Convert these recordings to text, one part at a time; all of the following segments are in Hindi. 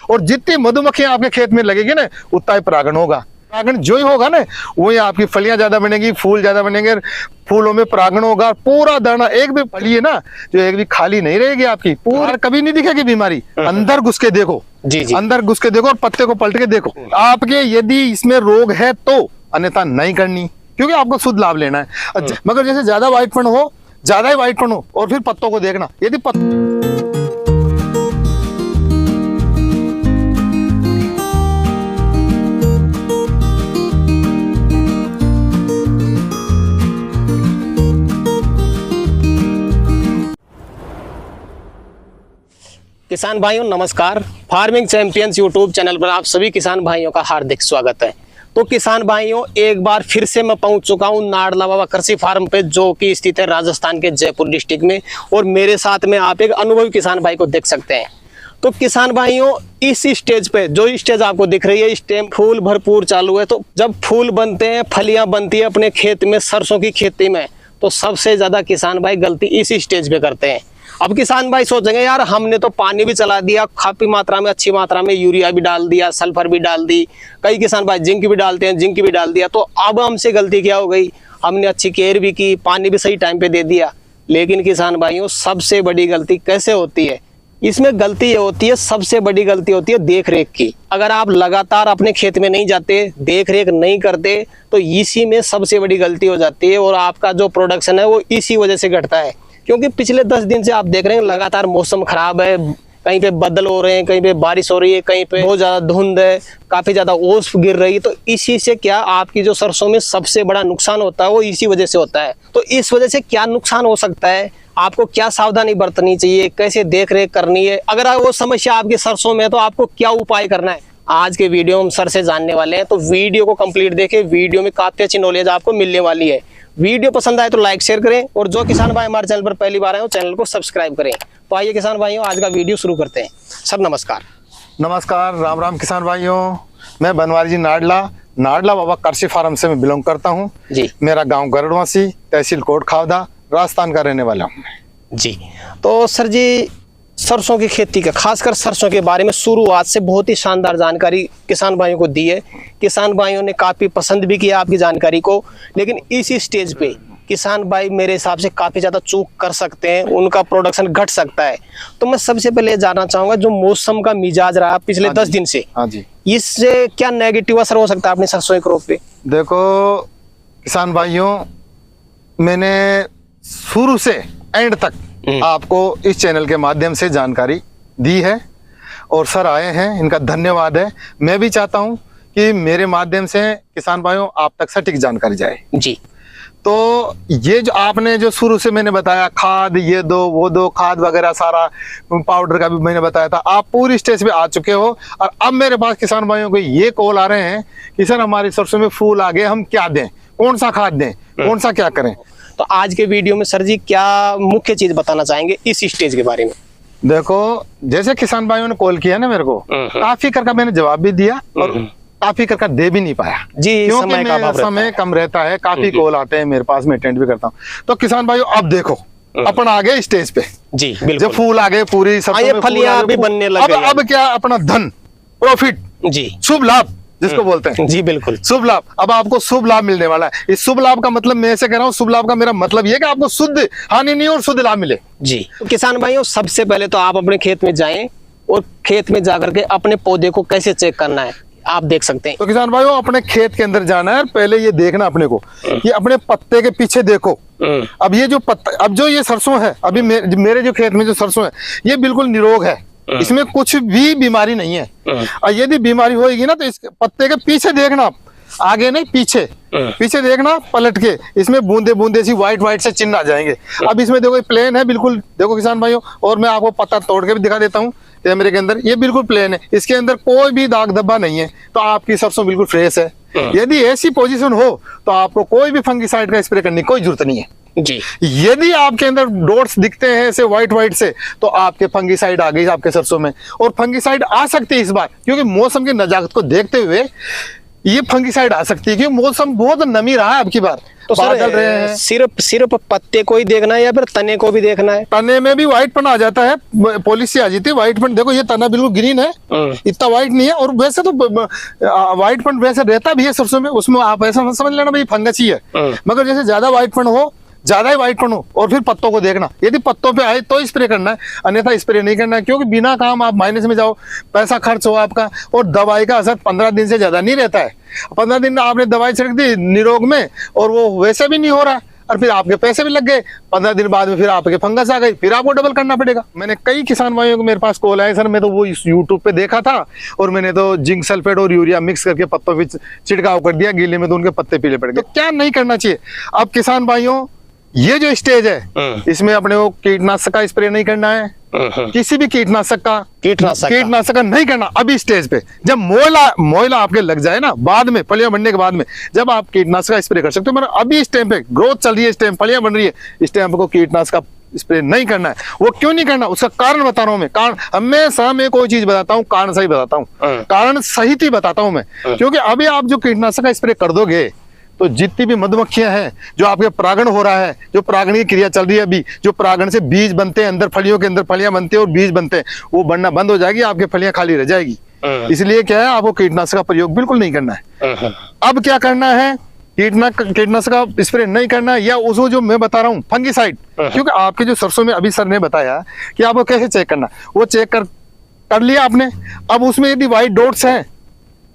और जितनी मधुमक्खियां आपके खेत में लगेगी ना उतना ही परागण होगा। परागण जो ही होगा ना वही आपकी फलियां ज्यादा बनेगी, फूल ज्यादा बनेंगे, फूलों में परागण होगा। पूरा दाना एक भी फली है ना जो एक भी खाली नहीं रहेगी आपकी, पूरा कभी नहीं दिखेगी बीमारी। अंदर घुस के देखो, जी जी, अंदर घुस के देखो और पत्ते को पलट के देखो आपके यदि इसमें रोग है तो, अन्यथा नहीं करनी, क्योंकि आपको शुद्ध लाभ लेना है। मगर जैसे ज्यादा व्हाइटपन हो, ज्यादा ही व्हाइटपन हो और फिर पत्तों को देखना, यदि किसान भाइयों नमस्कार। फार्मिंग चैंपियंस यूट्यूब चैनल पर आप सभी किसान भाइयों का हार्दिक स्वागत है। तो किसान भाइयों एक बार फिर से मैं पहुंच चुका हूं नाडला बाबा कृषि फार्म पे, जो कि स्थित है राजस्थान के जयपुर डिस्ट्रिक्ट में, और मेरे साथ में आप एक अनुभवी किसान भाई को देख सकते हैं। तो किसान भाइयों इस स्टेज पे, जो स्टेज आपको दिख रही है, इस टाइम फूल भरपूर चालू है। तो जब फूल बनते हैं, फलियां बनती है अपने खेत में, सरसों की खेती में, तो सबसे ज्यादा किसान भाई गलती इस स्टेज पे करते हैं। अब किसान भाई सोचेंगे यार हमने तो पानी भी चला दिया, काफी मात्रा में, अच्छी मात्रा में यूरिया भी डाल दिया, सल्फर भी डाल दी, कई किसान भाई जिंक भी डालते हैं, जिंक भी डाल दिया, तो अब हमसे गलती क्या हो गई? हमने अच्छी केयर भी की, पानी भी सही टाइम पे दे दिया। लेकिन किसान भाइयों सबसे बड़ी गलती कैसे होती है? इसमें गलती ये होती है, सबसे बड़ी गलती होती है देख रेख की। अगर आप लगातार अपने खेत में नहीं जाते, देख रेख नहीं करते, तो इसी में सबसे बड़ी गलती हो जाती है और आपका जो प्रोडक्शन है वो इसी वजह से घटता है। क्योंकि पिछले 10 दिन से आप देख रहे हैं लगातार मौसम खराब है, कहीं पे बादल हो रहे हैं, कहीं पे बारिश हो रही है, कहीं पे बहुत ज्यादा धुंध है, काफी ज्यादा ओस गिर रही है। तो इसी से क्या आपकी जो सरसों में सबसे बड़ा नुकसान होता है वो इसी वजह से होता है। तो इस वजह से क्या नुकसान हो सकता है, आपको क्या सावधानी बरतनी चाहिए, कैसे देख रेख करनी है, अगर वो समस्या आपकी सरसों में है तो आपको क्या उपाय करना है, आज के वीडियो में हम सर से जानने वाले हैं। तो वीडियो को कंप्लीट देखें, वीडियो में काफी अच्छी नॉलेज आपको मिलने वाली है। वीडियो पसंद आए तो लाइक शेयर करें, और जो किसान भाई हमारे चैनल पर पहली बार आए हो चैनल को सब्सक्राइब करें। तो आइए किसान भाइयों आज का वीडियो शुरू करते हैं। सर नमस्कार। नमस्कार, राम राम किसान भाइयों। मैं बनवारी जी नाडला बाबा कृषि फार्म से मैं बिलोंग करता हूँ जी। मेरा गांव गरुड़वासी, तहसील कोटखावदा, राजस्थान का रहने वाला हूँ जी। तो सर जी सरसों की खेती का, खासकर सरसों के बारे में शुरुआत से बहुत ही शानदार जानकारी किसान भाइयों को दी है। किसान भाइयों ने काफी पसंद भी किया आपकी जानकारी को, लेकिन इस स्टेज पे किसान भाई मेरे हिसाब से काफी ज्यादा चूक कर सकते हैं, उनका प्रोडक्शन घट सकता है। तो मैं सबसे पहले जानना चाहूंगा जो मौसम का मिजाज रहा पिछले 10 दिन से, हाँ जी, इससे क्या नेगेटिव असर हो सकता है अपने सरसों के क्रॉप पे? देखो किसान भाइयों, मैंने शुरू से एंड तक आपको इस चैनल के माध्यम से जानकारी दी है और सर आए हैं, इनका धन्यवाद है। मैं भी चाहता हूं कि मेरे माध्यम से किसान भाइयों आप तक सटीक जानकारी जाए जी। तो ये जो आपने जो शुरू से मैंने बताया, खाद ये दो वो दो, खाद वगैरह सारा पाउडर का भी मैंने बताया था, आप पूरी स्टेज पे आ चुके हो। और अब मेरे पास किसान भाइयों को ये कॉल आ रहे हैं कि सर हमारी सरसों में फूल आ गए, हम क्या दें, कौन सा खाद दें, कौन सा क्या करें। तो आज के वीडियो में सर जी क्या मुख्य चीज बताना चाहेंगे इस स्टेज के बारे में? देखो जैसे किसान भाइयों ने कॉल किया ना मेरे को, काफी करके मैंने जवाब भी दिया और काफी करके दे भी नहीं पाया जी, क्योंकि समय कम रहता है। काफी कॉल आते हैं मेरे पास, मैं अटेंड भी करता हूँ। तो किसान भाइयों अब देखो अपन आ गए स्टेज पे जी, बिल्कुल। जब फूल आ गए, पूरी फलियां भी बनने लग गई। अब क्या अपना धन, प्रॉफिट जी, शुभ लाभ जिसको बोलते हैं जी, बिल्कुल शुभ लाभ, अब आपको शुभ लाभ मिलने वाला है। इस शुभ लाभ का मतलब मैं ऐसे कह रहा हूँ, शुभ लाभ का मेरा मतलब ये कि आपको शुद्ध हानि नहीं और शुद्ध लाभ मिले जी। तो किसान भाइयों सबसे पहले तो आप अपने खेत में जाएं और खेत में जाकर के अपने पौधे को कैसे चेक करना है आप देख सकते हैं। तो किसान भाइयों अपने खेत के अंदर जाना है, पहले ये देखना अपने को कि अपने पत्ते के पीछे देखो। अब ये जो पत्ता, अब जो ये सरसों है, अभी मेरे जो खेत में जो सरसों है ये बिल्कुल निरोग है, इसमें कुछ भी बीमारी नहीं है। और यदि बीमारी होगी ना तो इस पत्ते के पीछे देखना, आगे नहीं पीछे, पीछे देखना पलट के, इसमें बूंदे बूंदे सी व्हाइट से चिन्ह आ जाएंगे। अब इसमें देखो प्लेन है बिल्कुल, देखो किसान भाइयों, और मैं आपको पत्ता तोड़ के भी दिखा देता हूँ कैमरे के अंदर, ये बिल्कुल प्लेन है, इसके अंदर कोई भी दाग धब्बा नहीं है। तो आपकी सरसों बिल्कुल फ्रेश है। यदि ऐसी पोजीशन हो तो आपको कोई भी फंगिसाइड का स्प्रे करने की कोई जरूरत नहीं है जी। यदि आपके अंदर डॉट्स दिखते हैं ऐसे व्हाइट से, तो आपके फंगिसाइड आ गई आपके सरसों में। और फंगिसाइड आ सकती है इस बार, क्योंकि मौसम की नजाकत को देखते हुए ये फंगिसाइड आ सकती है क्योंकि मौसम बहुत नमी रहा है अब की बार, तो बादल रहे हैं। सिर्फ पत्ते को ही देखना है या फिर तने को भी देखना है? तने में भी व्हाइटपन आ जाता है, पॉलिसी आ जाती है व्हाइटपन। देखो ये तना बिल्कुल ग्रीन है, इतना व्हाइट नहीं है। और वैसे तो व्हाइटपन वैसे रहता भी है सरसों में, उसमें आप ऐसा समझ लेना भाई फंगस ही है। मगर जैसे ज्यादा व्हाइटपन हो, ज्यादा ही व्हाइटपन हो, और फिर पत्तों को देखना, यदि पत्तों पे आए तो स्प्रे करना है, अन्यथा स्प्रे नहीं करना है। क्योंकि बिना काम आप माइनस में जाओ, पैसा खर्च हो आपका, और दवाई का असर 15 दिन से ज्यादा नहीं रहता है। 15 दिन आपने दवाई छिड़क दी निरोग में और वो वैसे भी नहीं हो रहा, और फिर आपके पैसे भी लग गए। 15 दिन बाद में फिर आपके फंगस आ गई, फिर आपको डबल करना पड़ेगा। मैंने कई किसान भाइयों को मेरे पास कॉल आए, सर मैं तो वो यूट्यूब पे देखा था और मैंने तो जिंक सल्फेट और यूरिया मिक्स करके पत्तों पे छिड़काव कर दिया, गीले में तो उनके पत्ते पीले पड़ गए। तो क्या नहीं करना चाहिए? अब किसान भाइयों, ये जो स्टेज है इसमें अपने को कीटनाशक का स्प्रे नहीं करना है, किसी भी कीटनाशक का नहीं करना अभी स्टेज पे। जब मोइला आपके लग जाए ना, बाद में फलियां बनने के बाद में जब आप कीटनाशक का स्प्रे कर सकते हो। मगर अभी इस टाइम पे ग्रोथ चल रही है, इस टाइम फलियां बन रही है, इस टाइम को कीटनाशक का स्प्रे नहीं करना है। वो क्यों नहीं करना, उसका कारण बता रहा हूं मैं। कारण हमेशा मैं कोई चीज बताता हूँ कारण सही बताता हूँ, कारण सहित ही बताता हूँ मैं। क्योंकि अभी आप जो कीटनाशक का स्प्रे कर दोगे तो जितनी भी मधुमक्खियां हैं, जो आपके परागण हो रहा है, जो परागण की क्रिया चल रही है अभी, जो परागण से बीज बनते हैं, अंदर फलियों के अंदर फलियां बनते हैं और बीज बनते हैं, वो बनना बंद हो जाएगी, आपके फलियां खाली रह जाएगी। इसलिए क्या है, आपको कीटनाशक का प्रयोग बिल्कुल नहीं करना है। अब क्या करना है, कीटनाशक का स्प्रे नहीं करना है, या उसको जो मैं बता रहा हूँ फंगिसाइड। क्योंकि आपके जो सरसों में अभी सर ने बताया कि आपको कैसे चेक करना, वो चेक कर लिया आपने। अब उसमें यदि व्हाइट डॉट्स हैं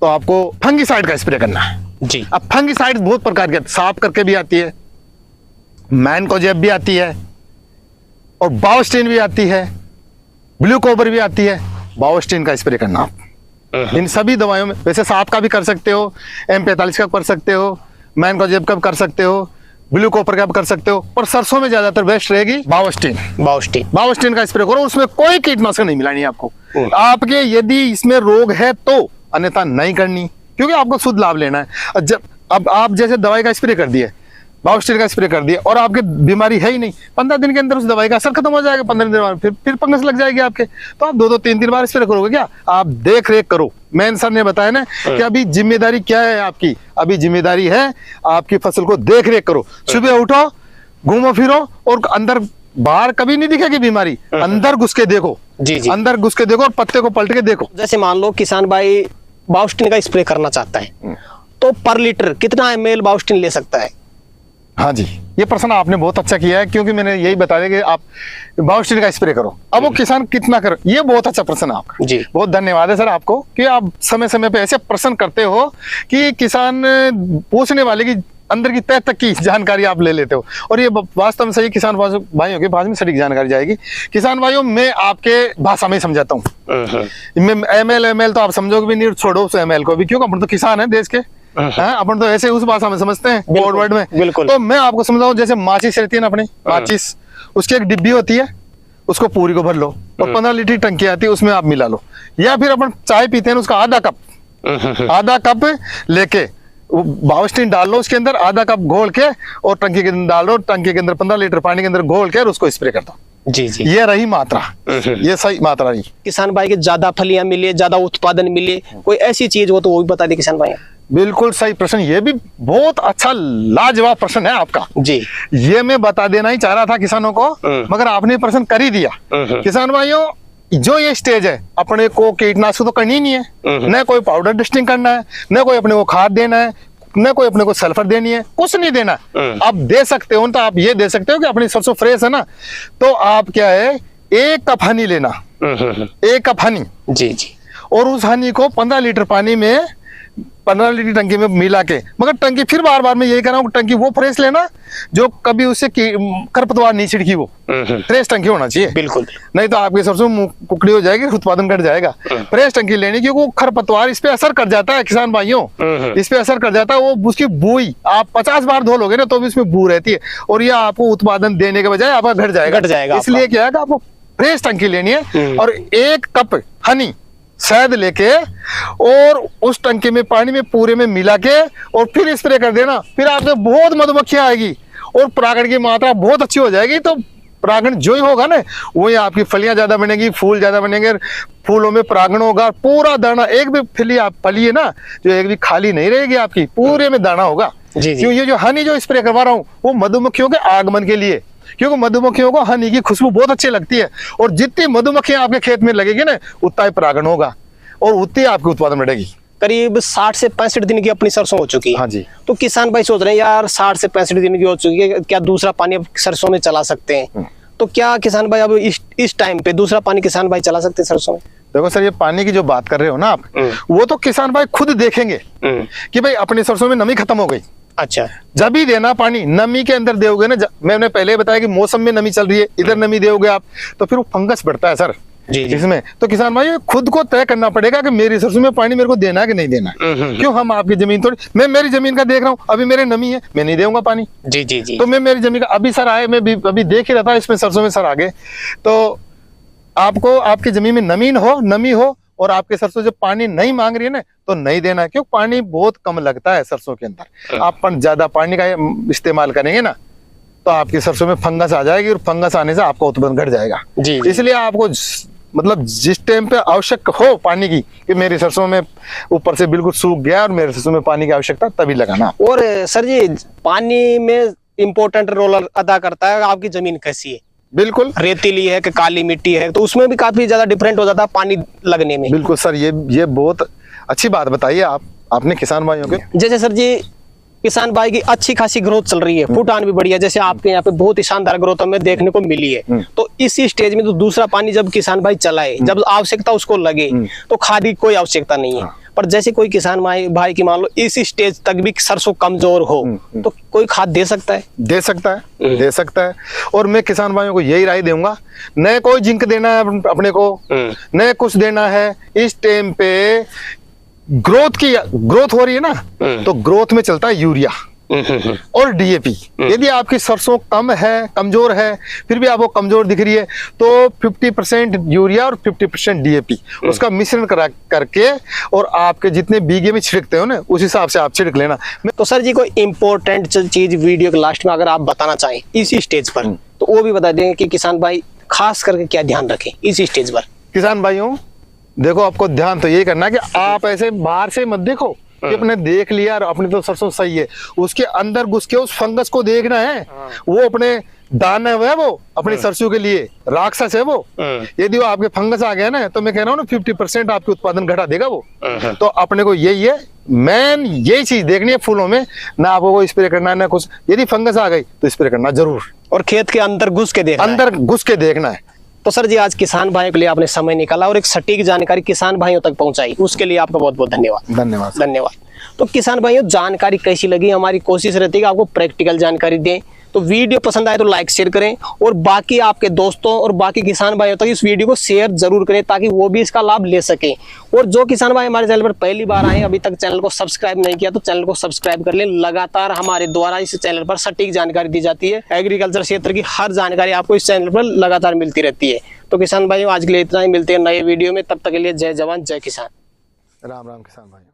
तो आपको फंगिसाइड का स्प्रे करना है जी। अब फंगिसाइड बहुत प्रकार के, साफ करके भी आती है, मैनकोजेब भी आती है, और बायोस्टिन भी आती है, ब्लू कोबर भी आती है। बायोस्टिन का स्प्रे करना आप इन सभी दवाइयों में। वैसे साफ का भी कर सकते हो, M45 का कर सकते हो, मैनकोजेब का भी कर सकते हो, ब्लू कोपर का भी कर सकते हो, पर सरसों में ज्यादातर बेस्ट रहेगी बायोस्टिन का स्प्रे करो। उसमें कोई कीटनाशक नहीं मिलानी आपको। आपके यदि इसमें रोग है तो, अन्यथा नहीं करनी, क्योंकि आपको शुद्ध लाभ लेना है। जब अब आप जैसे दवाई का स्प्रे कर दिए, बायोस्टिन का स्प्रे कर दिया, और आपके बीमारी है ही नहीं, 15 दिन के अंदर उस दवाई का असर खत्म हो जाएगा। 15 दिन बाद फिर फंगस लग जाएगी आपके, तो आप 2-2, 3-3 बार स्प्रे करोगे क्या? आप देख रेख करो। मैन सर ने बताया ना कि अभी जिम्मेदारी क्या है आपकी, अभी जिम्मेदारी है आपकी फसल को देख रेख करो। सुबह उठो, घूमो फिरो, और अंदर बाहर कभी नहीं दिखेगी बीमारी, अंदर घुस के देखो। जी। अंदर घुस के देखो और पत्ते को पलट के देखो। जैसे मान लो किसान भाई बायोस्टिन का स्प्रे करना चाहता है, तो पर लीटर कितना ml बायोस्टिन ले सकता है? हाँ जी, ये प्रश्न आपने बहुत अच्छा किया है, क्योंकि मैंने यही बताया कि आप बायोस्टिन का स्प्रे करो। अब वो किसान कितना करे, ये बहुत अच्छा प्रश्न है आपका जी। बहुत धन्यवाद है सर आपको कि आप समय समय पे ऐसे प्रश्न करते हो कि किसान पूछने वाले की अंदर की तह तक की जानकारी आप ले लेते हो। और ये वास्तव में सही किसान भाइयों के पास में सटीक जानकारी जाएगी। किसान भाइयों, मैं आपके भाषा में समझाता हूँ। ML तो आप समझोगे भी नहीं, छोड़ो उस ML को भी, क्योंकि अपन तो किसान है देश के, अपन तो ऐसे उस भाषा में समझते हैं, बोर्ड वर्ड में। बिल्कुल। तो मैं आपको समझाऊं, जैसे माचिस रहती है ना अपनी माचिस, उसकी एक डिब्बी होती है, उसको पूरी को भर लो और 15 लीटर टंकी आती है, उसमें आप मिला लो। या फिर अपन चाय पीते हैं, उसका आधा कप लेके बायोस्टिन डाल लो उसके अंदर, आधा कप घोल के, और टंकी के अंदर डाल लो, टंकी के अंदर 15 लीटर पानी के अंदर घोल के और उसको स्प्रे कर दो। जी। ये रही मात्रा, ये सही मात्रा रही। किसान भाई के ज्यादा फलियां मिले, ज्यादा उत्पादन मिले, कोई ऐसी चीज हो तो वो भी बता दे किसान भाई। बिल्कुल सही प्रश्न, ये भी बहुत अच्छा लाजवाब प्रश्न है आपका जी। ये मैं बता देना ही चाह रहा था किसानों को, मगर आपने प्रश्न कर ही दिया। किसान भाइयों, जो ये स्टेज है, अपने को कीटनाशक तो करनी नहीं है, न कोई पाउडर डस्टिंग करना है, न कोई अपने को खाद देना है, न कोई अपने को सल्फर देनी है, कुछ नहीं देना। आप दे सकते हो तो आप ये दे सकते हो कि अपनी सरसों फ्रेश है ना, तो आप क्या है, 1 कप हनी लेना, 1 कप हनी जी, और उस हनी को 15 लीटर पानी में, 15 लीटर टंकी में मिला के, मगर टंकी फिर बार बार मैं यही कह रहा हूँ, टंकी वो फ्रेश लेना जो कभी उससे खरपतवार नहीं छिड़की, वो फ्रेश टंकी होना चाहिए। बिल्कुल, नहीं तो आपकी सरसों कुकड़ी हो जाएगी, उत्पादन घट जाएगा। फ्रेश टंकी लेनी, क्योंकि वो खरपतवार इस पे असर कर जाता है किसान भाइयों, इस पे असर कर जाता है। वो उसकी बूई आप 50 बार धो लोगे ना तो भी उसमें बू रहती है, और ये आपको उत्पादन देने के बजाय आपका घट जाएगा। इसलिए क्या है, आपको फ्रेश टंकी लेनी है, और 1 कप हनी शहद लेके और उस टंकी में पानी में पूरे में मिला के और फिर स्प्रे कर देना। फिर आपके बहुत मधुमक्खियां आएगी और परागण की मात्रा बहुत अच्छी हो जाएगी। तो परागण जो ही होगा ना, वही आपकी फलियां ज्यादा बनेगी, फूल ज्यादा बनेंगे, फूलों में परागण होगा, पूरा दाना एक भी फली है ना जो एक भी खाली नहीं रहेगी आपकी, पूरे में दाना होगा। जी। क्यों ये जो हनी जो स्प्रे करवा रहा हूँ वो मधुमक्खियों के आगमन के लिए, क्योंकि मधुमक्खियों को हनी की खुशबू बहुत अच्छी लगती है, और जितनी मधुमक्खियां आपके खेत में लगेगी ना उतना ही परागण होगा और उतनी आपकी उत्पादन बढ़ेगी। करीब 60 से 65 दिन की अपनी सरसों हो चुकी है। हाँ जी। तो किसान भाई सोच रहे हैं यार 60 से 65 दिन की हो चुकी है, क्या दूसरा पानी अब सरसों में चला सकते हैं? तो क्या किसान भाई अब इस टाइम पे दूसरा पानी किसान भाई चला सकते हैं सरसों में? देखो सर, ये पानी की जो बात कर रहे हो ना आप, वो तो किसान भाई खुद देखेंगे कि भाई अपनी सरसों में नमी खत्म हो गई। अच्छा, जब ही देना पानी, नमी के अंदर दोगे ना, मैंने पहले बताया कि मौसम में नमी चल रही है, इधर नमी दोगे आप तो फिर वो फंगस बढ़ता है सर। जी। इसमें तो किसान भाई खुद को तय करना पड़ेगा कि मेरी सरसों में पानी मेरे को देना है कि नहीं देना है। क्यों हम आपकी जमीन थोड़ी, मैं मेरी जमीन का देख रहा हूँ, अभी मेरे नमी है, मैं नहीं दूंगा पानी। जी जी जी। तो मैं मेरी जमीन का अभी सर आए, मैं अभी देख ही रहा था इसमें सरसों में सर आगे, तो आपको आपकी जमीन में नमी हो और आपके सरसों जब पानी नहीं मांग रही है ना तो नहीं देना है, क्यों पानी बहुत कम लगता है सरसों के अंदर। आप ज्यादा पानी का इस्तेमाल करेंगे ना तो आपकी सरसों में फंगस आ जाएगी और फंगस आने से आपका उत्पादन घट जाएगा। जी। इसलिए आपको मतलब जिस टाइम पे आवश्यक हो पानी की, कि मेरी सरसों में ऊपर से बिल्कुल सूख गया और मेरे सरसों में पानी की आवश्यकता, तभी लगाना। और सर जी पानी में इम्पोर्टेंट रोल अदा करता है आपकी जमीन कैसी है, बिल्कुल रेतीली है कि काली मिट्टी है, तो उसमें भी काफी ज्यादा डिफरेंट हो जाता है पानी लगने में। बिल्कुल सर, ये बहुत अच्छी बात बताइए आपने किसान भाइयों के। जैसे सर जी किसान भाई की अच्छी खासी ग्रोथ चल रही है, फूटान भी बढ़िया, जैसे आपके यहाँ पे बहुत ही शानदार ग्रोथ हमें देखने को मिली है। तो इसी स्टेज में तो दूसरा पानी जब किसान भाई चलाए, जब आवश्यकता उसको लगे तो खाद की कोई आवश्यकता नहीं है। पर जैसे कोई किसान भाई की मान लो इस स्टेज तक भी सरसों कमजोर हो तो कोई खाद दे सकता है? दे सकता है। और मैं किसान भाइयों को यही राय दूंगा, न कोई जिंक देना है अपने को, न कुछ देना है। इस टाइम पे ग्रोथ हो रही है ना, तो ग्रोथ में चलता है यूरिया और डीएपी। यदि आपकी सरसों कमजोर है, फिर भी आपको कमजोर दिख रही है, तो 50% यूरिया और 50% डीएपी उसका मिश्रण करके और आपके जितने बीघे में छिड़कते हो ना उस हिसाब से आप छिड़क लेना। तो सर जी कोई इंपॉर्टेंट चीज वीडियो के लास्ट में अगर आप बताना चाहें इसी स्टेज पर, तो वो भी बता देंगे कि किसान भाई खास करके क्या ध्यान रखें इसी स्टेज पर। किसान भाइयों देखो, आपको ध्यान तो यही करना है कि आप ऐसे बाहर से मत देखो कि अपने देख लिया और अपनी तो सरसों सही है, उसके अंदर घुस के उस फंगस को देखना है। वो अपने दाना है, वो अपनी सरसों के लिए राक्षस है वो। यदि वो आपके फंगस आ गया ना तो मैं कह रहा हूँ ना 50% आपकी उत्पादन घटा देगा वो। तो अपने को यही है, मेन यही चीज देखनी है फूलों में, ना आपको स्प्रे करना है ना कुछ। यदि फंगस आ गई तो स्प्रे करना जरूर, और खेत के अंदर घुस के देखना है। तो सर जी आज किसान भाइयों के लिए आपने समय निकाला और एक सटीक जानकारी किसान भाइयों तक पहुंचाई, उसके लिए आपका बहुत बहुत धन्यवाद। तो किसान भाइयों जानकारी कैसी लगी, हमारी कोशिश रहती है कि आपको प्रैक्टिकल जानकारी दें। तो वीडियो पसंद आए तो लाइक शेयर करें और बाकी आपके दोस्तों और बाकी किसान भाइयों तक इस वीडियो को शेयर जरूर करें ताकि वो भी इसका लाभ ले सकें। और जो किसान भाई हमारे चैनल पर पहली बार आए, अभी तक चैनल को सब्सक्राइब नहीं किया तो चैनल को सब्सक्राइब कर लें। लगातार हमारे द्वारा इस चैनल पर सटीक जानकारी दी जाती है, एग्रीकल्चर क्षेत्र की हर जानकारी आपको इस चैनल पर लगातार मिलती रहती है। तो किसान भाइयों आज के लिए इतना ही, मिलते हैं नए वीडियो में, तब तक के लिए जय जवान जय किसान। राम राम किसान भाई।